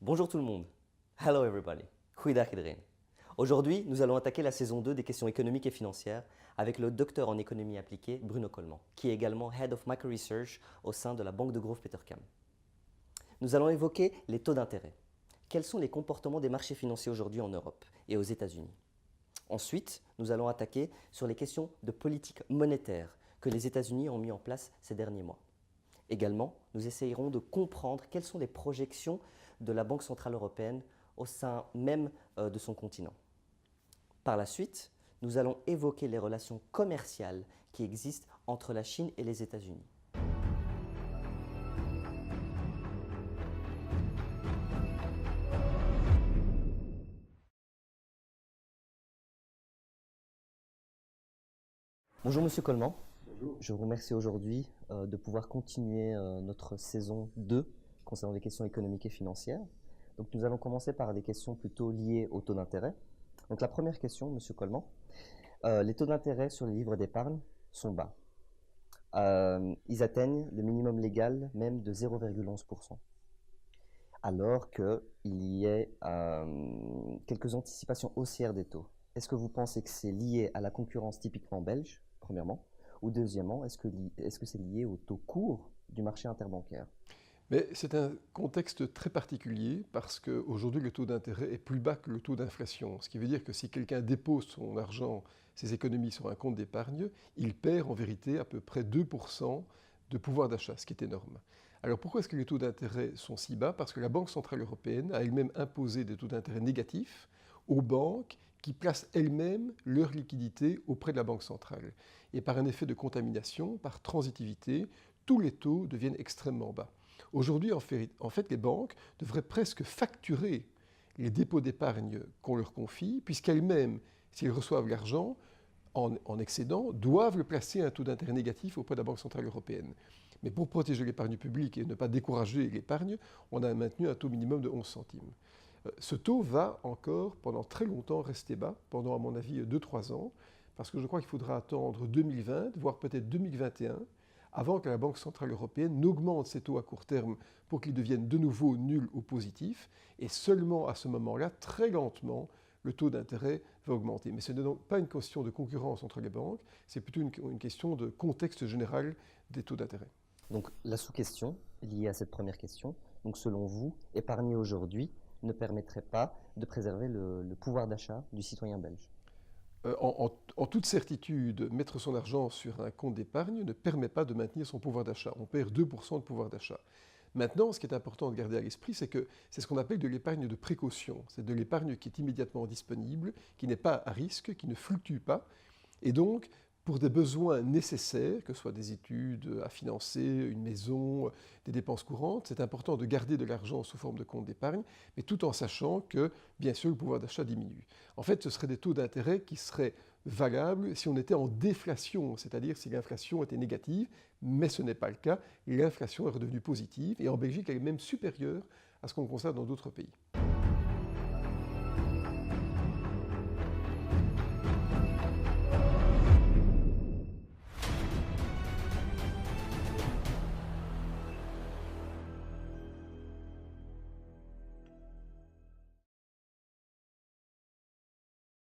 Bonjour tout le monde. Hello everybody. Goeiedag iedereen. Aujourd'hui, nous allons attaquer la saison 2 des questions économiques et financières avec le docteur en économie appliquée Bruno Coleman, qui est également Head of Micro Research au sein de la banque de Grove Petercam. Nous allons évoquer les taux d'intérêt. Quels sont les comportements des marchés financiers aujourd'hui en Europe et aux États-Unis? Ensuite, nous allons attaquer sur les questions de politique monétaire que les États-Unis ont mis en place ces derniers mois. Également, nous essayerons de comprendre quelles sont les projections de la Banque centrale européenne au sein même de son continent. Par la suite, nous allons évoquer les relations commerciales qui existent entre la Chine et les États-Unis. Bonjour Monsieur Coleman. Bonjour. Je vous remercie aujourd'hui de pouvoir continuer notre saison 2 concernant les questions économiques et financières. Donc nous allons commencer par des questions plutôt liées au taux d'intérêt. Donc la première question, Monsieur Coleman, les taux d'intérêt sur les livres d'épargne sont bas. Ils atteignent le minimum légal même de 0,11%. Alors qu'il y ait quelques anticipations haussières des taux. Est-ce que vous pensez que c'est lié à la concurrence typiquement belge, premièrement? Ou deuxièmement, est-ce que c'est lié au taux court du marché interbancaire? Mais c'est un contexte très particulier parce qu'aujourd'hui le taux d'intérêt est plus bas que le taux d'inflation. Ce qui veut dire que si quelqu'un dépose son argent, ses économies sur un compte d'épargne, il perd en vérité à peu près 2% de pouvoir d'achat, ce qui est énorme. Alors pourquoi est-ce que les taux d'intérêt sont si bas? Parce que la Banque centrale européenne a elle-même imposé des taux d'intérêt négatifs aux banques qui placent elles-mêmes leurs liquidités auprès de la Banque centrale. Et par un effet de contamination, par transitivité, tous les taux deviennent extrêmement bas. Aujourd'hui, en fait, les banques devraient presque facturer les dépôts d'épargne qu'on leur confie, puisqu'elles-mêmes, si elles reçoivent l'argent en excédent, doivent le placer à un taux d'intérêt négatif auprès de la Banque centrale européenne. Mais pour protéger l'épargne publique et ne pas décourager l'épargne, on a maintenu un taux minimum de 11 centimes. Ce taux va encore pendant très longtemps rester bas, pendant à mon avis 2-3 ans, parce que je crois qu'il faudra attendre 2020, voire peut-être 2021, avant que la Banque centrale européenne n'augmente ses taux à court terme pour qu'ils deviennent de nouveau nuls ou positifs, et seulement à ce moment-là, très lentement, le taux d'intérêt va augmenter. Mais ce n'est donc pas une question de concurrence entre les banques, c'est plutôt une question de contexte général des taux d'intérêt. Donc la sous-question liée à cette première question, donc selon vous, épargner aujourd'hui ne permettrait pas de préserver le pouvoir d'achat du citoyen belge? En toute certitude, mettre son argent sur un compte d'épargne ne permet pas de maintenir son pouvoir d'achat. On perd 2% de pouvoir d'achat. Maintenant, ce qui est important de garder à l'esprit, c'est que c'est ce qu'on appelle de l'épargne de précaution. C'est de l'épargne qui est immédiatement disponible, qui n'est pas à risque, qui ne fluctue pas. Et donc, pour des besoins nécessaires, que ce soit des études à financer, une maison, des dépenses courantes, c'est important de garder de l'argent sous forme de compte d'épargne, mais tout en sachant que, bien sûr, le pouvoir d'achat diminue. En fait, ce seraient des taux d'intérêt qui seraient valables si on était en déflation, c'est-à-dire si l'inflation était négative, mais ce n'est pas le cas. L'inflation est redevenue positive, et en Belgique, elle est même supérieure à ce qu'on constate dans d'autres pays.